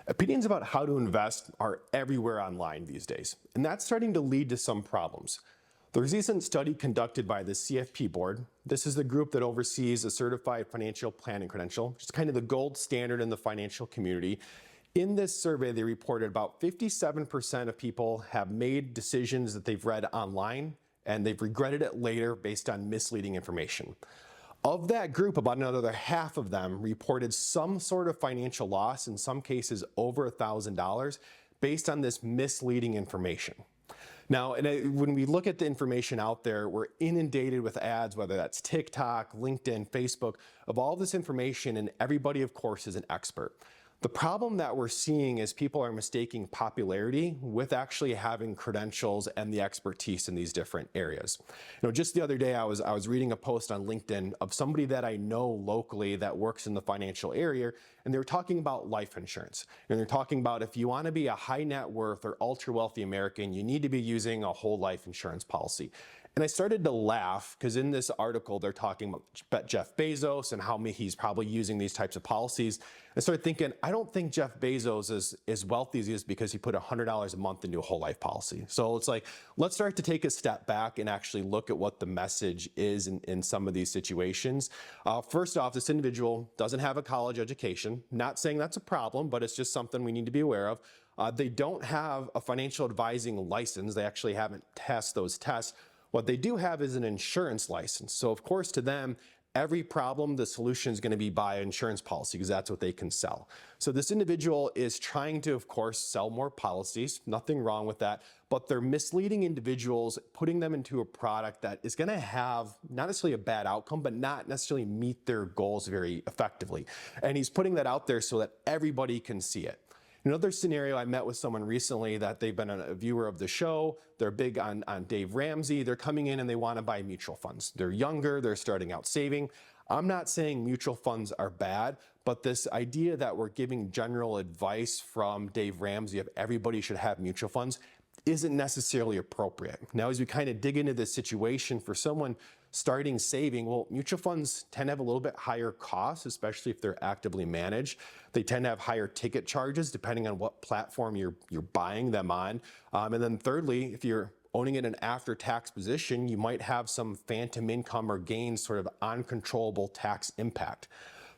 Opinions about how to invest are everywhere online these days, and that's starting to lead to some problems. The recent study conducted by the CFP board, this is the group that oversees a certified financial planning credential, which is kind of the gold standard in the financial community. In this survey, they reported about 57% of people have made decisions that they've read online and they've regretted it later based on misleading information. Of that group, about another half of them reported some sort of financial loss, in some cases over $1,000, based on this misleading information. Now, when we look at the information out there, we're inundated with ads, whether that's TikTok, LinkedIn, Facebook, of all this information, and everybody, of course, is an expert. The problem that we're seeing is people are mistaking popularity with actually having credentials and the expertise in these different areas. Just the other day, I was reading a post on LinkedIn of somebody that I know locally that works in the financial area, and they were talking about life insurance. And they're talking about if you want to be a high net worth or ultra wealthy American, you need to be using a whole life insurance policy. And I started to laugh because in this article, they're talking about Jeff Bezos and how he's probably using these types of policies. I started thinking, I don't think Jeff Bezos is as wealthy as he is because he put $100 a month into a whole life policy. So it's like, let's start to take a step back and actually look at what the message is in some of these situations. First off, this individual doesn't have a college education. Not saying that's a problem, but it's just something we need to be aware of. They don't have a financial advising license. They actually haven't passed those tests. What they do have is an insurance license. So of course, to them, every problem, the solution is going to be buy an insurance policy because that's what they can sell. So this individual is trying to, of course, sell more policies. Nothing wrong with that, but they're misleading individuals, putting them into a product that is going to have not necessarily a bad outcome, but not necessarily meet their goals very effectively. And he's putting that out there so that everybody can see it. Another scenario, I met with someone recently that they've been a viewer of the show. They're big on Dave Ramsey. They're coming in and they want to buy mutual funds. They're younger, they're starting out saving. I'm not saying mutual funds are bad, but this idea that we're giving general advice from Dave Ramsey of everybody should have mutual funds isn't necessarily appropriate. Now, as we kind of dig into this situation for someone starting saving, well, mutual funds tend to have a little bit higher costs, especially if they're actively managed. They tend to have higher ticket charges depending on what platform you're buying them on. And then thirdly, if you're owning it in an after-tax position, you might have some phantom income or gains, sort of uncontrollable tax impact.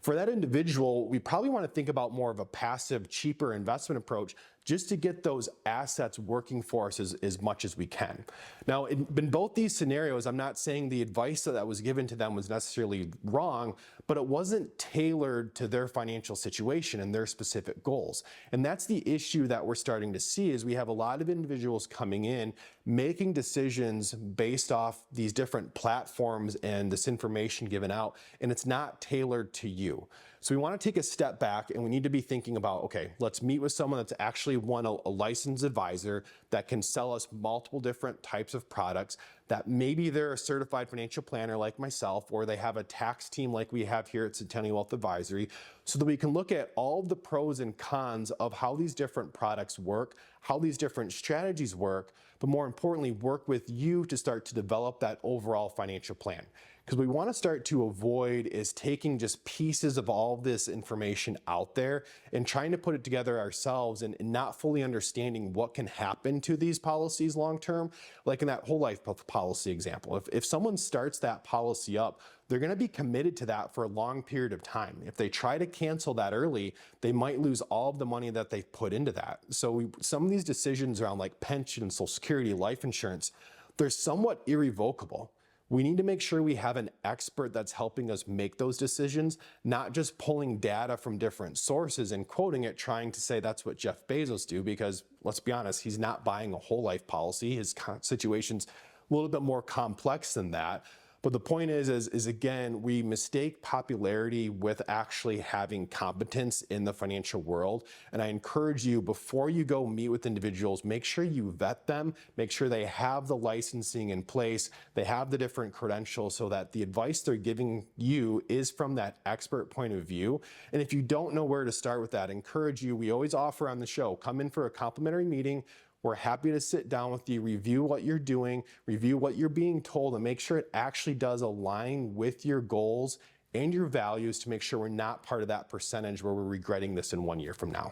For that individual, we probably want to think about more of a passive, cheaper investment approach just to get those assets working for us as much as we can. Now, in both these scenarios, I'm not saying the advice that was given to them was necessarily wrong, but it wasn't tailored to their financial situation and their specific goals. And that's the issue that we're starting to see is we have a lot of individuals coming in, making decisions based off these different platforms and this information given out, and it's not tailored to you. So we want to take a step back and we need to be thinking about, okay, let's meet with someone that's actually a licensed advisor that can sell us multiple different types of products, that maybe they're a certified financial planner like myself, or they have a tax team like we have here at Centennial Wealth Advisory, so that we can look at all of the pros and cons of how these different products work, how these different strategies work, but more importantly, work with you to start to develop that overall financial plan. Because what we want to start to avoid is taking just pieces of all of this information out there and trying to put it together ourselves and not fully understanding what can happen to these policies long term. Like in that whole life policy example, if someone starts that policy up, they're going to be committed to that for a long period of time. If they try to cancel that early, they might lose all of the money that they've put into that. So some of these decisions around like pension, Social Security, life insurance, they're somewhat irrevocable. We need to make sure we have an expert that's helping us make those decisions, not just pulling data from different sources and quoting it, trying to say that's what Jeff Bezos do, because let's be honest, he's not buying a whole life policy. His situation's a little bit more complex than that. But the point is again, we mistake popularity with actually having competence in the financial world. And I encourage you, before you go meet with individuals, make sure you vet them, make sure they have the licensing in place, they have the different credentials so that the advice they're giving you is from that expert point of view. And if you don't know where to start with that, I encourage you, we always offer on the show, come in for a complimentary meeting. We're happy to sit down with you, review what you're doing, review what you're being told, and make sure it actually does align with your goals and your values to make sure we're not part of that percentage where we're regretting this in 1 year from now.